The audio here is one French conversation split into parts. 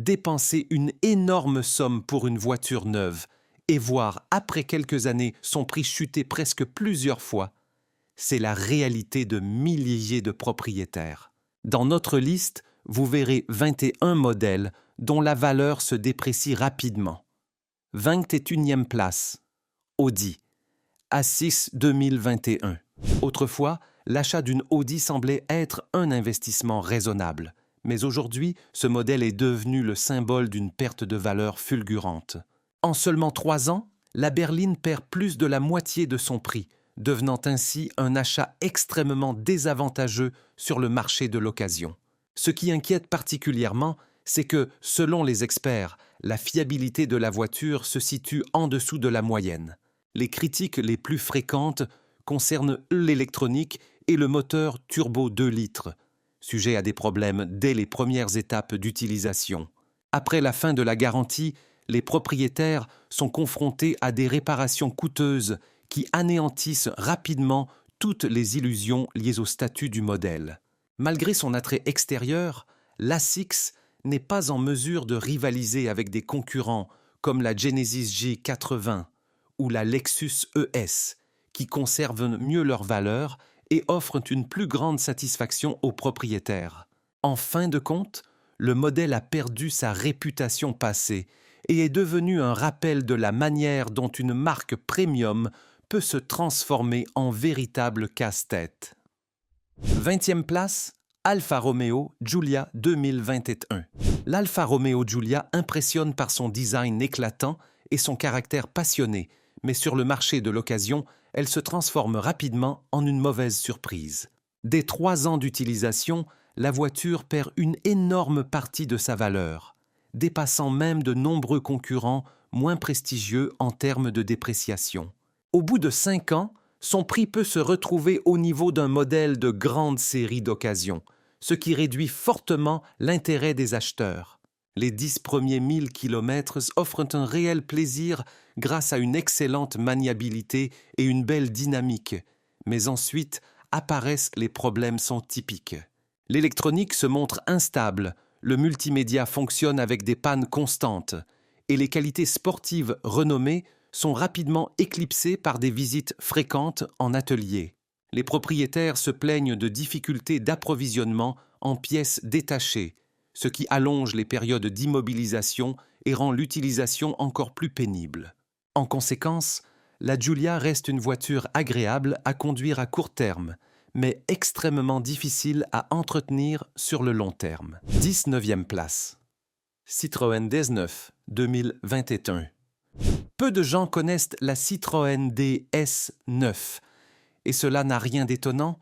Dépenser une énorme somme pour une voiture neuve et voir après quelques années son prix chuter presque plusieurs fois, c'est la réalité de milliers de propriétaires. Dans notre liste, vous verrez 21 modèles dont la valeur se déprécie rapidement. 21e place, Audi, A6 2021. Autrefois, l'achat d'une Audi semblait être un investissement raisonnable, mais aujourd'hui, ce modèle est devenu le symbole d'une perte de valeur fulgurante. En seulement 3 ans, la berline perd plus de la moitié de son prix, devenant ainsi un achat extrêmement désavantageux sur le marché de l'occasion. Ce qui inquiète particulièrement, c'est que, selon les experts, la fiabilité de la voiture se situe en dessous de la moyenne. Les critiques les plus fréquentes concernent l'électronique et le moteur turbo 2 litres, sujet à des problèmes dès les premières étapes d'utilisation. Après la fin de la garantie, les propriétaires sont confrontés à des réparations coûteuses qui anéantissent rapidement toutes les illusions liées au statut du modèle. Malgré son attrait extérieur, l'A6 n'est pas en mesure de rivaliser avec des concurrents comme la Genesis G80 ou la Lexus ES, qui conservent mieux leur valeur et offrent une plus grande satisfaction aux propriétaires. En fin de compte, le modèle a perdu sa réputation passée et est devenu un rappel de la manière dont une marque premium peut se transformer en véritable casse-tête. 20e place, Alfa Romeo Giulia 2021. L'Alfa Romeo Giulia impressionne par son design éclatant et son caractère passionné, mais sur le marché de l'occasion, elle se transforme rapidement en une mauvaise surprise. Dès 3 ans d'utilisation, la voiture perd une énorme partie de sa valeur, dépassant même de nombreux concurrents moins prestigieux en termes de dépréciation. Au bout de 5 ans, son prix peut se retrouver au niveau d'un modèle de grande série d'occasion, ce qui réduit fortement l'intérêt des acheteurs. Les 10 premiers 1000 km offrent un réel plaisir grâce à une excellente maniabilité et une belle dynamique, mais ensuite apparaissent les problèmes sont typiques. L'électronique se montre instable, le multimédia fonctionne avec des pannes constantes, et les qualités sportives renommées sont rapidement éclipsées par des visites fréquentes en atelier. Les propriétaires se plaignent de difficultés d'approvisionnement en pièces détachées, ce qui allonge les périodes d'immobilisation et rend l'utilisation encore plus pénible. En conséquence, la Giulia reste une voiture agréable à conduire à court terme, mais extrêmement difficile à entretenir sur le long terme. 19e place. Citroën DS9 2021. Peu de gens connaissent la Citroën DS9, et cela n'a rien d'étonnant,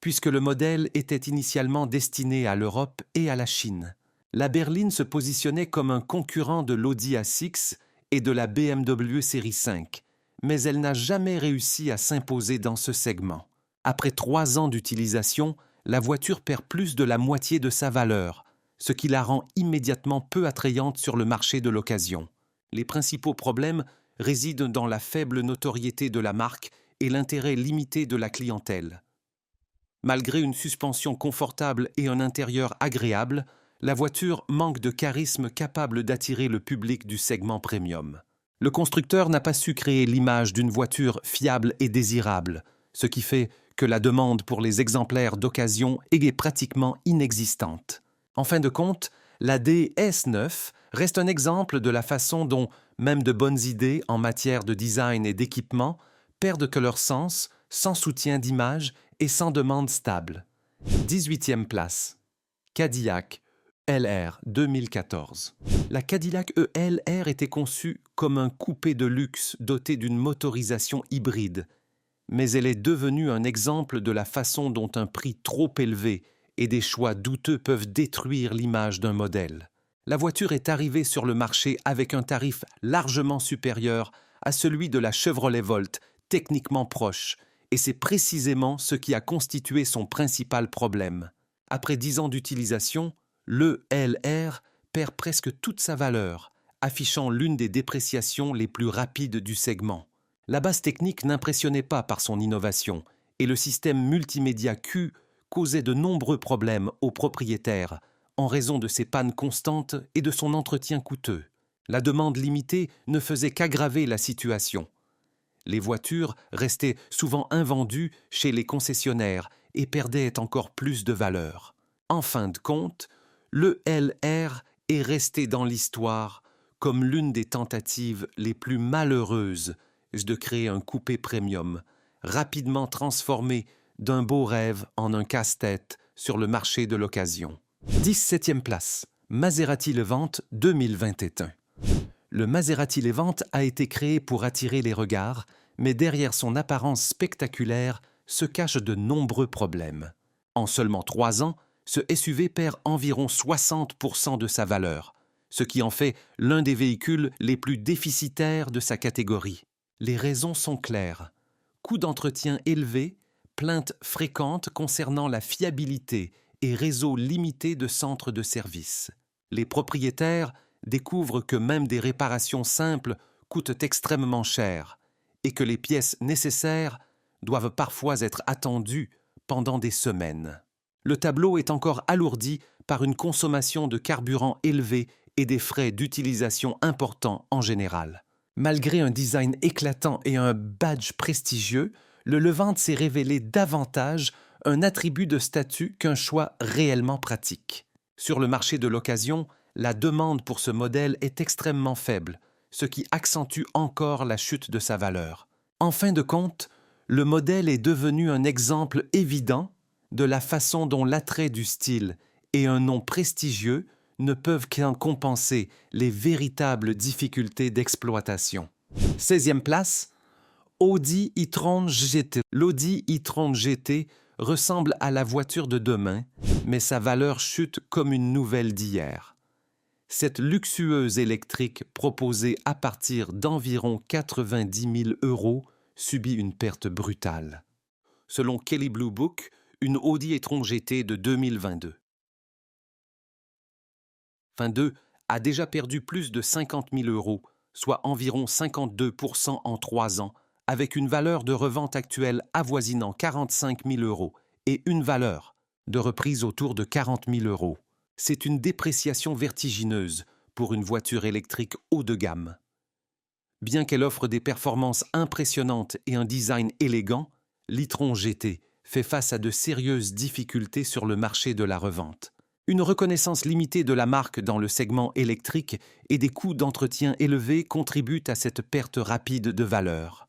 puisque le modèle était initialement destiné à l'Europe et à la Chine. La berline se positionnait comme un concurrent de l'Audi A6 et de la BMW Série 5, mais elle n'a jamais réussi à s'imposer dans ce segment. Après 3 ans d'utilisation, la voiture perd plus de la moitié de sa valeur, ce qui la rend immédiatement peu attrayante sur le marché de l'occasion. Les principaux problèmes résident dans la faible notoriété de la marque et l'intérêt limité de la clientèle. Malgré une suspension confortable et un intérieur agréable, la voiture manque de charisme capable d'attirer le public du segment premium. Le constructeur n'a pas su créer l'image d'une voiture fiable et désirable, ce qui fait que la demande pour les exemplaires d'occasion est pratiquement inexistante. En fin de compte, la DS9 reste un exemple de la façon dont même de bonnes idées en matière de design et d'équipement perdent que leur sens, sans soutien d'image et sans demande stable. 18e place. Cadillac LR 2014. La Cadillac ELR était conçue comme un coupé de luxe doté d'une motorisation hybride, mais elle est devenue un exemple de la façon dont un prix trop élevé et des choix douteux peuvent détruire l'image d'un modèle. La voiture est arrivée sur le marché avec un tarif largement supérieur à celui de la Chevrolet Volt, techniquement proche, et c'est précisément ce qui a constitué son principal problème. Après 10 ans d'utilisation, le LR perd presque toute sa valeur, affichant l'une des dépréciations les plus rapides du segment. La base technique n'impressionnait pas par son innovation, et le système multimédia Q causait de nombreux problèmes aux propriétaires, en raison de ses pannes constantes et de son entretien coûteux. La demande limitée ne faisait qu'aggraver la situation. Les voitures restaient souvent invendues chez les concessionnaires et perdaient encore plus de valeur. En fin de compte, le LR est resté dans l'histoire comme l'une des tentatives les plus malheureuses de créer un coupé premium, rapidement transformé d'un beau rêve en un casse-tête sur le marché de l'occasion. 17e place, Maserati Levante 2021. Le Maserati Levante a été créé pour attirer les regards, mais derrière son apparence spectaculaire se cachent de nombreux problèmes. En seulement 3 ans, ce SUV perd environ 60% de sa valeur, ce qui en fait l'un des véhicules les plus déficitaires de sa catégorie. Les raisons sont claires. Coût d'entretien élevé, plaintes fréquentes concernant la fiabilité et réseau limité de centres de service. Les propriétaires découvrent que même des réparations simples coûtent extrêmement cher et que les pièces nécessaires doivent parfois être attendues pendant des semaines. Le tableau est encore alourdi par une consommation de carburant élevée et des frais d'utilisation importants en général. Malgré un design éclatant et un badge prestigieux, le Levante s'est révélé davantage un attribut de statut qu'un choix réellement pratique. Sur le marché de l'occasion, la demande pour ce modèle est extrêmement faible, ce qui accentue encore la chute de sa valeur. En fin de compte, le modèle est devenu un exemple évident de la façon dont l'attrait du style et un nom prestigieux ne peuvent qu'en compenser les véritables difficultés d'exploitation. 16e place, Audi e-tron GT. L'Audi e-tron GT ressemble à la voiture de demain, mais sa valeur chute comme une nouvelle d'hier. Cette luxueuse électrique proposée à partir d'environ 90 000 € subit une perte brutale. Selon Kelley Blue Book, une Audi e-tron GT de 2022 a déjà perdu plus de 50 000 €, soit environ 52% en 3 ans, avec une valeur de revente actuelle avoisinant 45 000 € et une valeur de reprise autour de 40 000 €. C'est une dépréciation vertigineuse pour une voiture électrique haut de gamme. Bien qu'elle offre des performances impressionnantes et un design élégant, l'e-tron GT fait face à de sérieuses difficultés sur le marché de la revente. Une reconnaissance limitée de la marque dans le segment électrique et des coûts d'entretien élevés contribuent à cette perte rapide de valeur.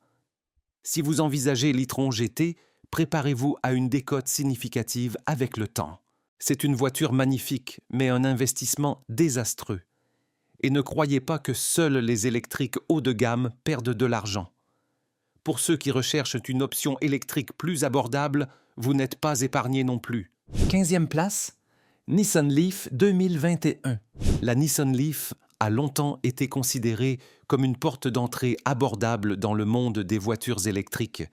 Si vous envisagez l'e-tron GT, préparez-vous à une décote significative avec le temps. C'est une voiture magnifique, mais un investissement désastreux. Et ne croyez pas que seuls les électriques haut de gamme perdent de l'argent. Pour ceux qui recherchent une option électrique plus abordable, vous n'êtes pas épargnés non plus. 15e place, Nissan Leaf 2021. La Nissan Leaf a longtemps été considérée comme une porte d'entrée abordable dans le monde des voitures électriques.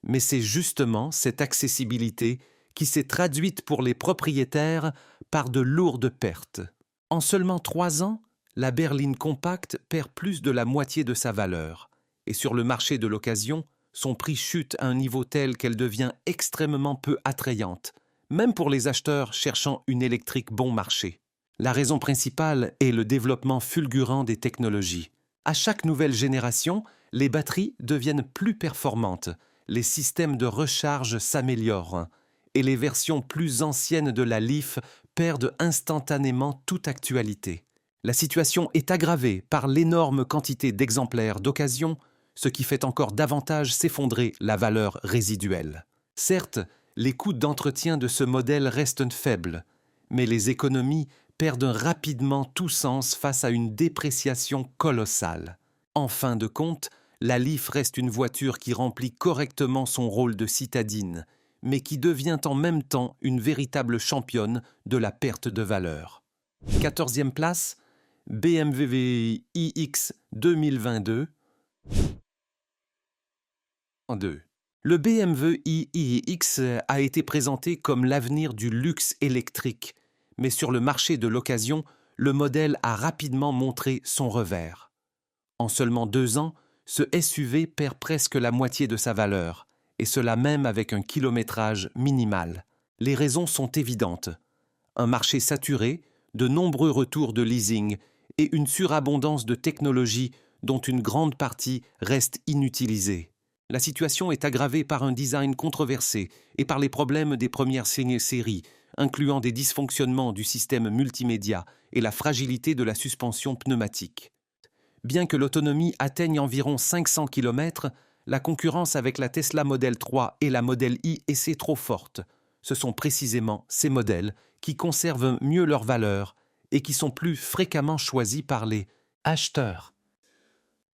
Mais c'est justement cette accessibilité qui s'est traduite pour les propriétaires par de lourdes pertes. En seulement 3 ans, la berline compacte perd plus de la moitié de sa valeur. Et sur le marché de l'occasion, son prix chute à un niveau tel qu'elle devient extrêmement peu attrayante, même pour les acheteurs cherchant une électrique bon marché. La raison principale est le développement fulgurant des technologies. À chaque nouvelle génération, les batteries deviennent plus performantes, les systèmes de recharge s'améliorent, et les versions plus anciennes de la Leaf perdent instantanément toute actualité. La situation est aggravée par l'énorme quantité d'exemplaires d'occasion, ce qui fait encore davantage s'effondrer la valeur résiduelle. Certes, les coûts d'entretien de ce modèle restent faibles, mais les économies perdent rapidement tout sens face à une dépréciation colossale. En fin de compte, la Leaf reste une voiture qui remplit correctement son rôle de citadine, mais qui devient en même temps une véritable championne de la perte de valeur. 14e place, BMW iX 2022. Le BMW iX a été présenté comme l'avenir du luxe électrique, mais sur le marché de l'occasion, le modèle a rapidement montré son revers. En seulement 2 ans, ce SUV perd presque la moitié de sa valeur, et cela même avec un kilométrage minimal. Les raisons sont évidentes. un marché saturé, de nombreux retours de leasing et une surabondance de technologies dont une grande partie reste inutilisée. La situation est aggravée par un design controversé et par les problèmes des premières séries, incluant des dysfonctionnements du système multimédia et la fragilité de la suspension pneumatique. Bien que l'autonomie atteigne environ 500 km, la concurrence avec la Tesla Model 3 et la Model I est trop forte. Ce sont précisément ces modèles qui conservent mieux leur valeur et qui sont plus fréquemment choisis par les acheteurs.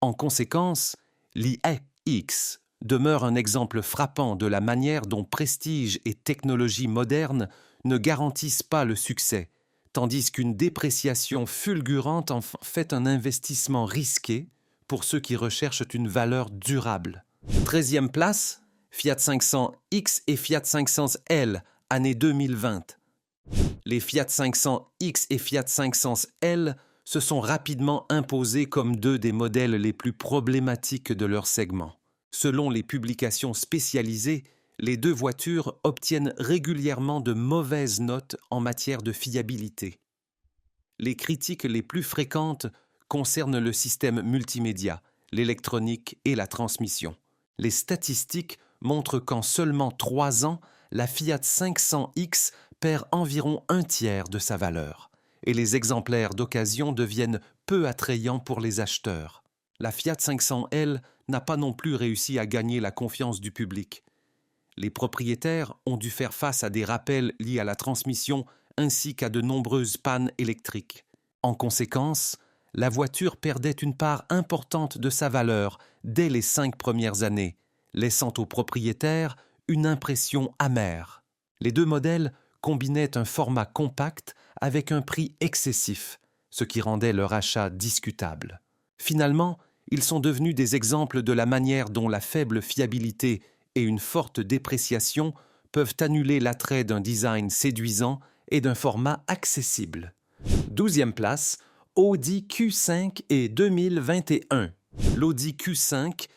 En conséquence, l'iX demeure un exemple frappant de la manière dont prestige et technologie moderne ne garantissent pas le succès, tandis qu'une dépréciation fulgurante en fait un investissement risqué pour ceux qui recherchent une valeur durable. 13e place, Fiat 500X et Fiat 500L, année 2020. Les Fiat 500X et Fiat 500L se sont rapidement imposés comme deux des modèles les plus problématiques de leur segment. Selon les publications spécialisées, les deux voitures obtiennent régulièrement de mauvaises notes en matière de fiabilité. Les critiques les plus fréquentes concernent le système multimédia, l'électronique et la transmission. Les statistiques montrent qu'en seulement 3 ans, la Fiat 500X perd environ un tiers de sa valeur, et les exemplaires d'occasion deviennent peu attrayants pour les acheteurs. La Fiat 500L n'a pas non plus réussi à gagner la confiance du public. Les propriétaires ont dû faire face à des rappels liés à la transmission ainsi qu'à de nombreuses pannes électriques. En conséquence, la voiture perdait une part importante de sa valeur dès les 5 premières années, laissant aux propriétaires une impression amère. Les deux modèles combinaient un format compact avec un prix excessif, ce qui rendait leur achat discutable. Finalement, ils sont devenus des exemples de la manière dont la faible fiabilité et une forte dépréciation peuvent annuler l'attrait d'un design séduisant et d'un format accessible. 12e place, Audi Q5 et 2021. L'Audi Q5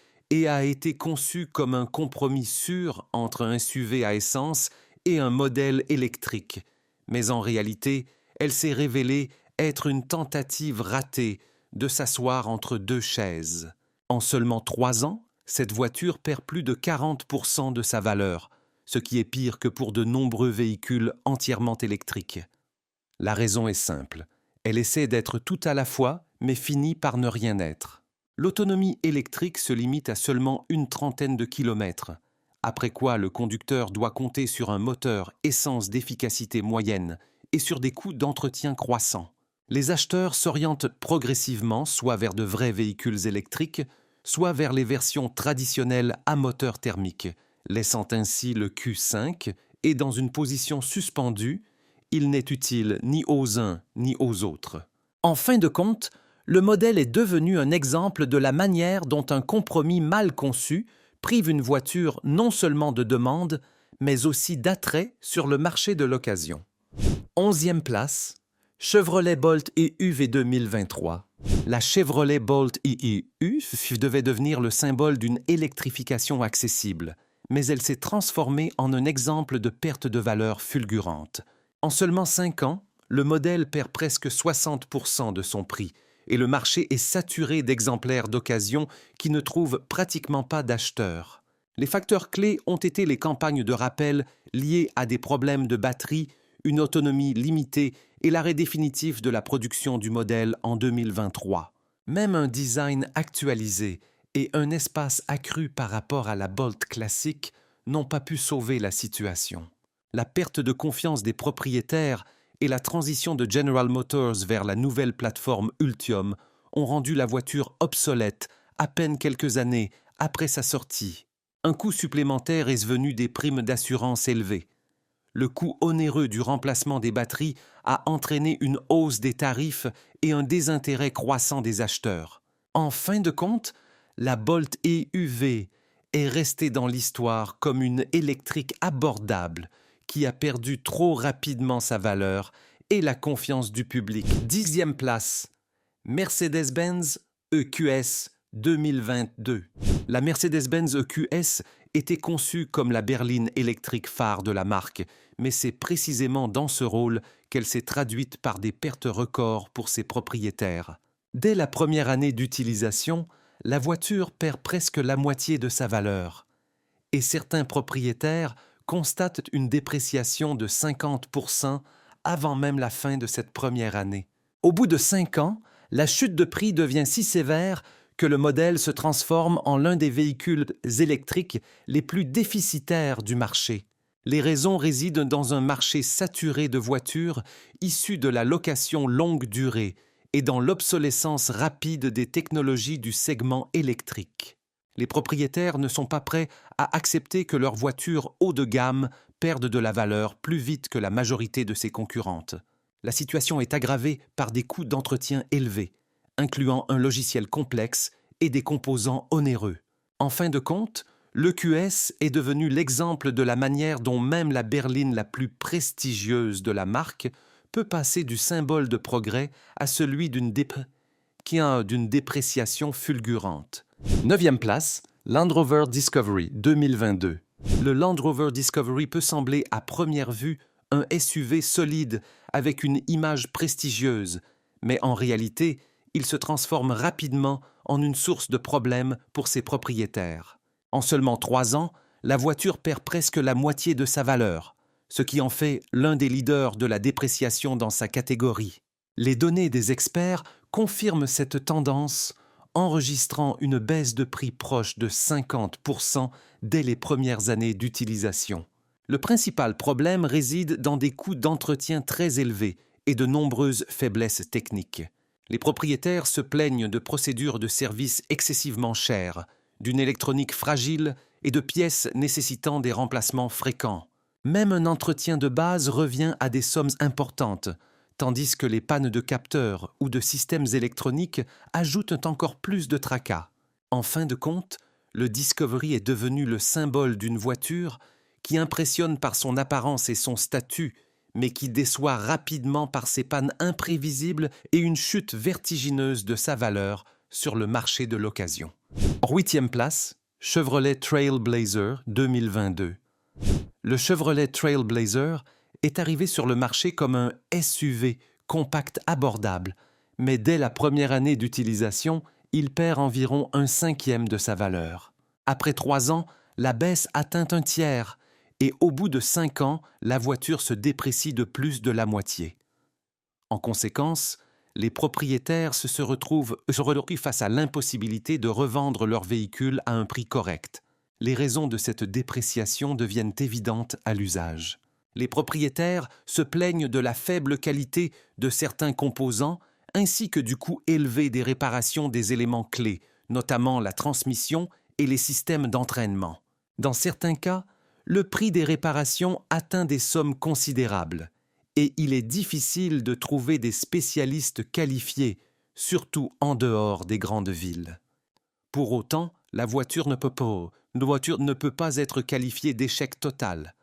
a été conçu comme un compromis sûr entre un SUV à essence et un modèle électrique. Mais en réalité, elle s'est révélée être une tentative ratée de s'asseoir entre deux chaises. En seulement 3 ans, cette voiture perd plus de 40% de sa valeur, ce qui est pire que pour de nombreux véhicules entièrement électriques. La raison est simple. Elle essaie d'être tout à la fois, mais finit par ne rien être. L'autonomie électrique se limite à seulement une trentaine de kilomètres, après quoi le conducteur doit compter sur un moteur essence d'efficacité moyenne et sur des coûts d'entretien croissants. Les acheteurs s'orientent progressivement soit vers de vrais véhicules électriques, soit vers les versions traditionnelles à moteur thermique, laissant ainsi le Q5 et dans une position suspendue, il n'est utile ni aux uns ni aux autres. En fin de compte, le modèle est devenu un exemple de la manière dont un compromis mal conçu prive une voiture non seulement de demande, mais aussi d'attrait sur le marché de l'occasion. 11e place, Chevrolet Bolt EV 2023. La Chevrolet Bolt EV devait devenir le symbole d'une électrification accessible, mais elle s'est transformée en un exemple de perte de valeur fulgurante. En seulement 5 ans, le modèle perd presque 60% de son prix et le marché est saturé d'exemplaires d'occasion qui ne trouvent pratiquement pas d'acheteurs. Les facteurs clés ont été les campagnes de rappel liées à des problèmes de batterie, une autonomie limitée et l'arrêt définitif de la production du modèle en 2023. Même un design actualisé et un espace accru par rapport à la Bolt classique n'ont pas pu sauver la situation. La perte de confiance des propriétaires et la transition de General Motors vers la nouvelle plateforme Ultium ont rendu la voiture obsolète à peine quelques années après sa sortie. Un coût supplémentaire est venu des primes d'assurance élevées. Le coût onéreux du remplacement des batteries a entraîné une hausse des tarifs et un désintérêt croissant des acheteurs. En fin de compte, la Bolt EV est restée dans l'histoire comme une électrique abordable qui a perdu trop rapidement sa valeur et la confiance du public. 10e place, Mercedes-Benz EQS 2022. La Mercedes-Benz EQS était conçue comme la berline électrique phare de la marque, mais c'est précisément dans ce rôle qu'elle s'est traduite par des pertes records pour ses propriétaires. Dès la première année d'utilisation, la voiture perd presque la moitié de sa valeur. Et certains propriétaires constatent une dépréciation de 50% avant même la fin de cette première année. Au bout de 5 ans, la chute de prix devient si sévère que le modèle se transforme en l'un des véhicules électriques les plus déficitaires du marché. Les raisons résident dans un marché saturé de voitures issues de la location longue durée et dans l'obsolescence rapide des technologies du segment électrique. Les propriétaires ne sont pas prêts à accepter que leurs voitures haut de gamme perdent de la valeur plus vite que la majorité de ses concurrentes. La situation est aggravée par des coûts d'entretien élevés, incluant un logiciel complexe et des composants onéreux. En fin de compte, l'EQS est devenu l'exemple de la manière dont même la berline la plus prestigieuse de la marque peut passer du symbole de progrès à celui d'une dépréciation fulgurante. 9e place, Land Rover Discovery 2022. Le Land Rover Discovery peut sembler à première vue un SUV solide avec une image prestigieuse, mais en réalité, il se transforme rapidement en une source de problèmes pour ses propriétaires. En seulement 3 ans, la voiture perd presque la moitié de sa valeur, ce qui en fait l'un des leaders de la dépréciation dans sa catégorie. Les données des experts confirment cette tendance, enregistrant une baisse de prix proche de 50% dès les premières années d'utilisation. Le principal problème réside dans des coûts d'entretien très élevés et de nombreuses faiblesses techniques. Les propriétaires se plaignent de procédures de service excessivement chères, d'une électronique fragile et de pièces nécessitant des remplacements fréquents. Même un entretien de base revient à des sommes importantes, tandis que les pannes de capteurs ou de systèmes électroniques ajoutent encore plus de tracas. En fin de compte, le Discovery est devenu le symbole d'une voiture qui impressionne par son apparence et son statut, mais qui déçoit rapidement par ses pannes imprévisibles et une chute vertigineuse de sa valeur sur le marché de l'occasion. En 8e place, Chevrolet Trailblazer 2022. Le Chevrolet Trailblazer est arrivé sur le marché comme un SUV compact abordable, mais dès la première année d'utilisation, il perd environ 1/5 de sa valeur. Après 3 ans, la baisse atteint 1/3 et au bout de 5 ans, la voiture se déprécie de plus de la moitié. En conséquence, les propriétaires se retrouvent face à l'impossibilité de revendre leur véhicule à un prix correct. Les raisons de cette dépréciation deviennent évidentes à l'usage. Les propriétaires se plaignent de la faible qualité de certains composants ainsi que du coût élevé des réparations des éléments clés, notamment la transmission et les systèmes d'entraînement. Dans certains cas, le prix des réparations atteint des sommes considérables et il est difficile de trouver des spécialistes qualifiés, surtout en dehors des grandes villes. Pour autant, la voiture ne peut pas être qualifiée d'échec total.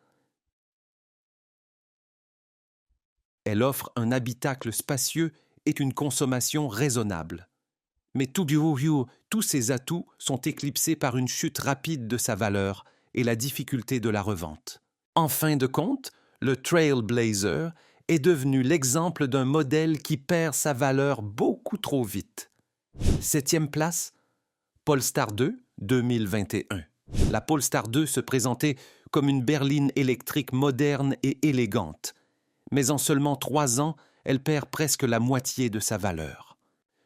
Elle offre un habitacle spacieux et une consommation raisonnable. Mais tous ces atouts sont éclipsés par une chute rapide de sa valeur et la difficulté de la revente. En fin de compte, le Trailblazer est devenu l'exemple d'un modèle qui perd sa valeur beaucoup trop vite. 7e place, Polestar 2 2021. La Polestar 2 se présentait comme une berline électrique moderne et élégante, mais en seulement 3 ans, elle perd presque la moitié de sa valeur.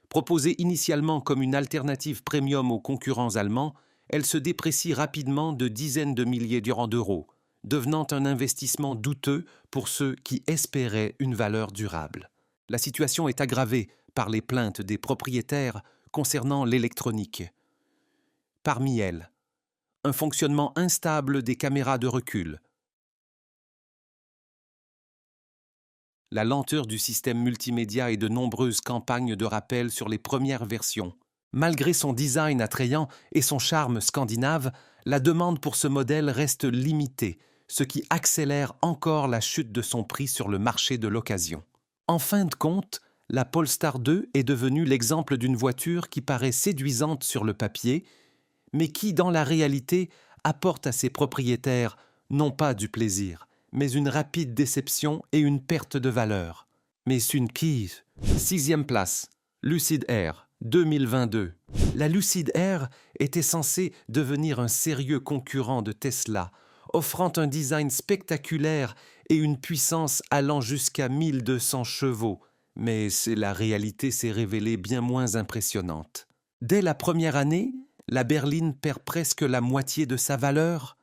Proposée initialement comme une alternative premium aux concurrents allemands, elle se déprécie rapidement de dizaines de milliers d'euros, devenant un investissement douteux pour ceux qui espéraient une valeur durable. La situation est aggravée par les plaintes des propriétaires concernant l'électronique. Parmi elles, un fonctionnement instable des caméras de recul, la lenteur du système multimédia et de nombreuses campagnes de rappel sur les premières versions. Malgré son design attrayant et son charme scandinave, la demande pour ce modèle reste limitée, ce qui accélère encore la chute de son prix sur le marché de l'occasion. En fin de compte, la Polestar 2 est devenue l'exemple d'une voiture qui paraît séduisante sur le papier, mais qui, dans la réalité, apporte à ses propriétaires non pas du plaisir, mais une rapide déception et une perte de valeur. Mais une Keys. 6e place, Lucid Air, 2022. La Lucid Air était censée devenir un sérieux concurrent de Tesla, offrant un design spectaculaire et une puissance allant jusqu'à 1200 chevaux, mais la réalité s'est révélée bien moins impressionnante. Dès la première année, la berline perd presque la moitié de sa valeur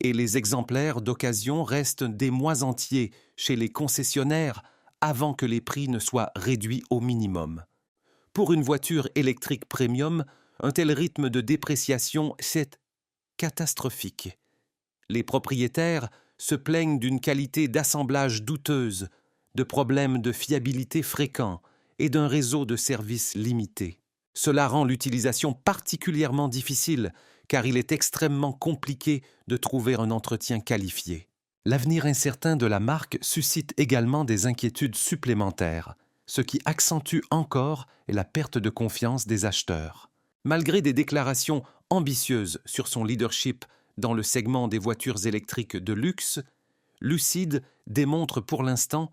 et les exemplaires d'occasion restent des mois entiers chez les concessionnaires avant que les prix ne soient réduits au minimum. Pour une voiture électrique premium, un tel rythme de dépréciation, c'est catastrophique. Les propriétaires se plaignent d'une qualité d'assemblage douteuse, de problèmes de fiabilité fréquents et d'un réseau de services limité. Cela rend l'utilisation particulièrement difficile, car il est extrêmement compliqué de trouver un entretien qualifié. L'avenir incertain de la marque suscite également des inquiétudes supplémentaires, ce qui accentue encore la perte de confiance des acheteurs. Malgré des déclarations ambitieuses sur son leadership dans le segment des voitures électriques de luxe, Lucid démontre pour l'instant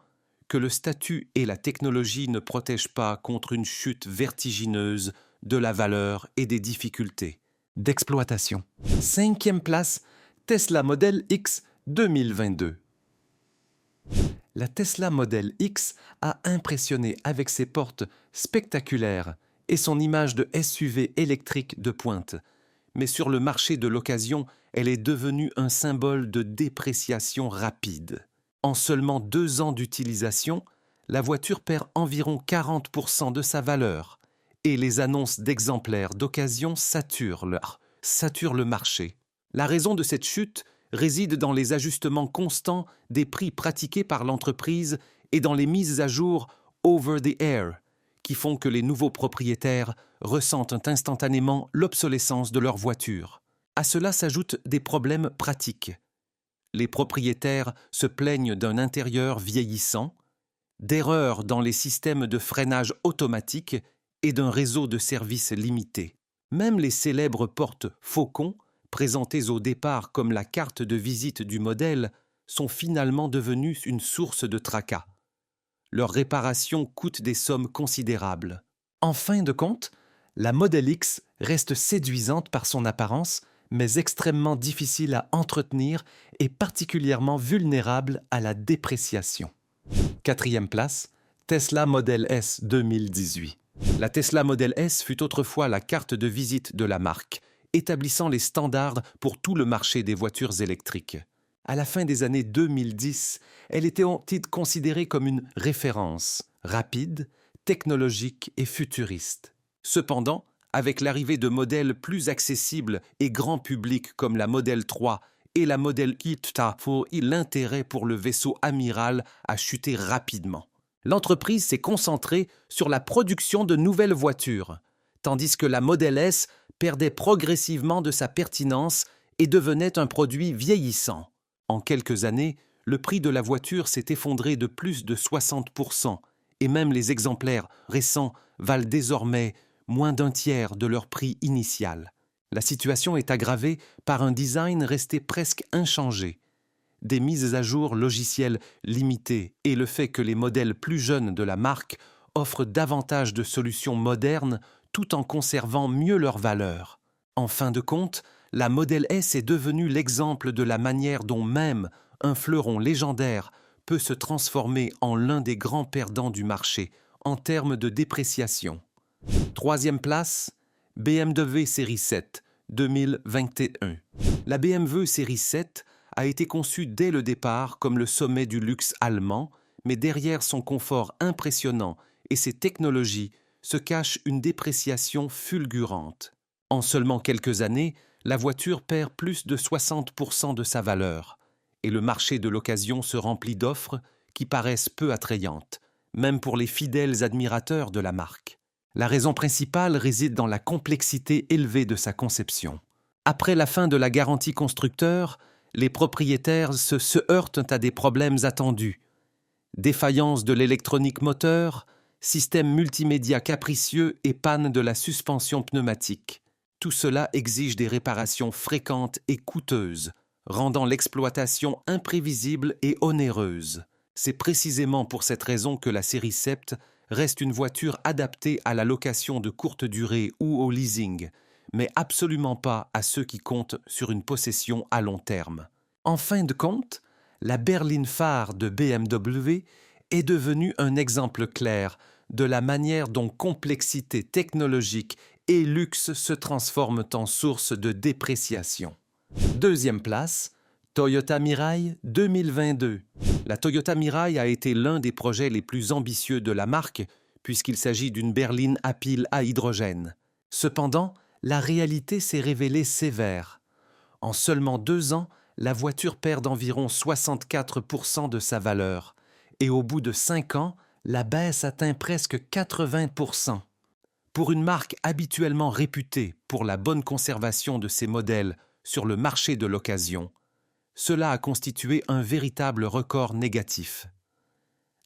que le statut et la technologie ne protègent pas contre une chute vertigineuse de la valeur et des difficultés d'exploitation. 5e place, Tesla Model X 2022. La Tesla Model X a impressionné avec ses portes spectaculaires et son image de SUV électrique de pointe. Mais sur le marché de l'occasion, elle est devenue un symbole de dépréciation rapide. En seulement 2 ans d'utilisation, la voiture perd environ 40% de sa valeur et les annonces d'exemplaires d'occasion saturent le marché. La raison de cette chute réside dans les ajustements constants des prix pratiqués par l'entreprise et dans les mises à jour over the air qui font que les nouveaux propriétaires ressentent instantanément l'obsolescence de leur voiture. À cela s'ajoutent des problèmes pratiques. Les propriétaires se plaignent d'un intérieur vieillissant, d'erreurs dans les systèmes de freinage automatique et d'un réseau de services limité. Même les célèbres portes Faucon, présentées au départ comme la carte de visite du modèle, sont finalement devenues une source de tracas. Leur réparation coûte des sommes considérables. En fin de compte, la Model X reste séduisante par son apparence, mais extrêmement difficile à entretenir et particulièrement vulnérable à la dépréciation. 4e place, Tesla Model S 2018. La Tesla Model S fut autrefois la carte de visite de la marque, établissant les standards pour tout le marché des voitures électriques. À la fin des années 2010, elle était considérée comme une référence rapide, technologique et futuriste. Cependant, avec l'arrivée de modèles plus accessibles et grand public comme la Model 3 et la Model Y, l'intérêt pour le vaisseau amiral a chuté rapidement. L'entreprise s'est concentrée sur la production de nouvelles voitures, tandis que la Model S perdait progressivement de sa pertinence et devenait un produit vieillissant. En quelques années, le prix de la voiture s'est effondré de plus de 60% et même les exemplaires récents valent désormais moins d'un tiers de leur prix initial. La situation est aggravée par un design resté presque inchangé, des mises à jour logicielles limitées et le fait que les modèles plus jeunes de la marque offrent davantage de solutions modernes tout en conservant mieux leur valeur. En fin de compte, la Model S est devenue l'exemple de la manière dont même un fleuron légendaire peut se transformer en l'un des grands perdants du marché en termes de dépréciation. 3e place, BMW Série 7, 2021. La BMW Série 7 a été conçue dès le départ comme le sommet du luxe allemand, mais derrière son confort impressionnant et ses technologies se cache une dépréciation fulgurante. En seulement quelques années, la voiture perd plus de 60% de sa valeur et le marché de l'occasion se remplit d'offres qui paraissent peu attrayantes, même pour les fidèles admirateurs de la marque. La raison principale réside dans la complexité élevée de sa conception. Après la fin de la garantie constructeur, les propriétaires se heurtent à des problèmes attendus. Défaillance de l'électronique moteur, système multimédia capricieux et panne de la suspension pneumatique. Tout cela exige des réparations fréquentes et coûteuses, rendant l'exploitation imprévisible et onéreuse. C'est précisément pour cette raison que la série Sept reste une voiture adaptée à la location de courte durée ou au leasing, mais absolument pas à ceux qui comptent sur une possession à long terme. En fin de compte, la berline phare de BMW est devenue un exemple clair de la manière dont complexité technologique et luxe se transforment en source de dépréciation. Deuxième place, Toyota Mirai 2022. La Toyota Mirai a été l'un des projets les plus ambitieux de la marque puisqu'il s'agit d'une berline à pile à hydrogène. Cependant, la réalité s'est révélée sévère. En seulement 2 ans, la voiture perd d'environ 64% de sa valeur et au bout de 5 ans, la baisse atteint presque 80%. Pour une marque habituellement réputée pour la bonne conservation de ses modèles sur le marché de l'occasion, cela a constitué un véritable record négatif.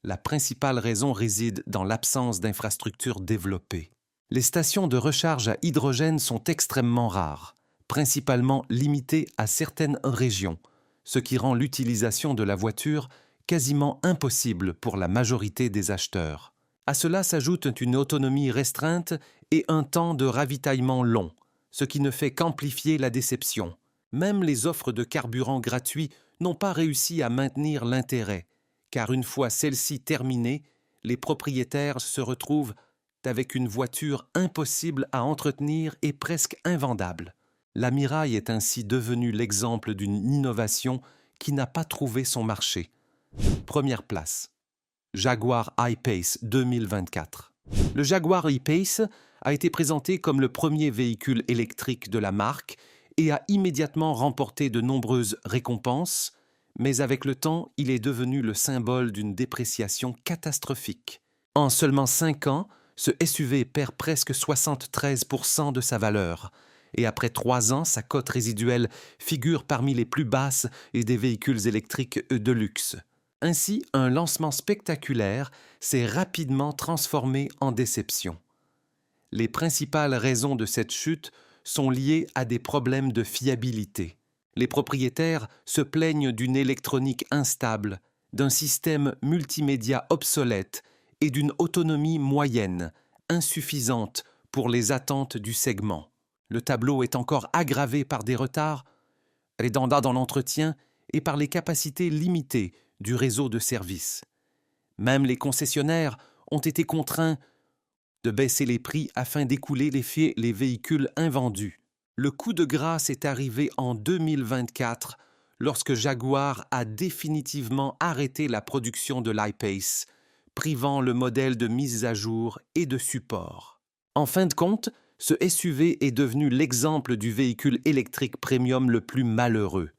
La principale raison réside dans l'absence d'infrastructures développées. Les stations de recharge à hydrogène sont extrêmement rares, principalement limitées à certaines régions, ce qui rend l'utilisation de la voiture quasiment impossible pour la majorité des acheteurs. À cela s'ajoute une autonomie restreinte et un temps de ravitaillement long, ce qui ne fait qu'amplifier la déception. Même les offres de carburant gratuits n'ont pas réussi à maintenir l'intérêt, car une fois celles-ci terminées, les propriétaires se retrouvent avec une voiture impossible à entretenir et presque invendable. La Mirai est ainsi devenue l'exemple d'une innovation qui n'a pas trouvé son marché. Première place. Jaguar I-Pace 2024. Le Jaguar I-Pace a été présenté comme le premier véhicule électrique de la marque et a immédiatement remporté de nombreuses récompenses, mais avec le temps, il est devenu le symbole d'une dépréciation catastrophique. En seulement 5 ans, ce SUV perd presque 73% de sa valeur, et après 3 ans, sa cote résiduelle figure parmi les plus basses et des véhicules électriques de luxe. Ainsi, un lancement spectaculaire s'est rapidement transformé en déception. Les principales raisons de cette chute sont liées à des problèmes de fiabilité. Les propriétaires se plaignent d'une électronique instable, d'un système multimédia obsolète et d'une autonomie moyenne, insuffisante pour les attentes du segment. Le tableau est encore aggravé par des retards redondants dans l'entretien et par les capacités limitées du réseau de services. Même les concessionnaires ont été contraints de baisser les prix afin d'écouler les véhicules invendus. Le coup de grâce est arrivé en 2024 lorsque Jaguar a définitivement arrêté la production de l'I-Pace, privant le modèle de mise à jour et de support. En fin de compte, ce SUV est devenu l'exemple du véhicule électrique premium le plus malheureux.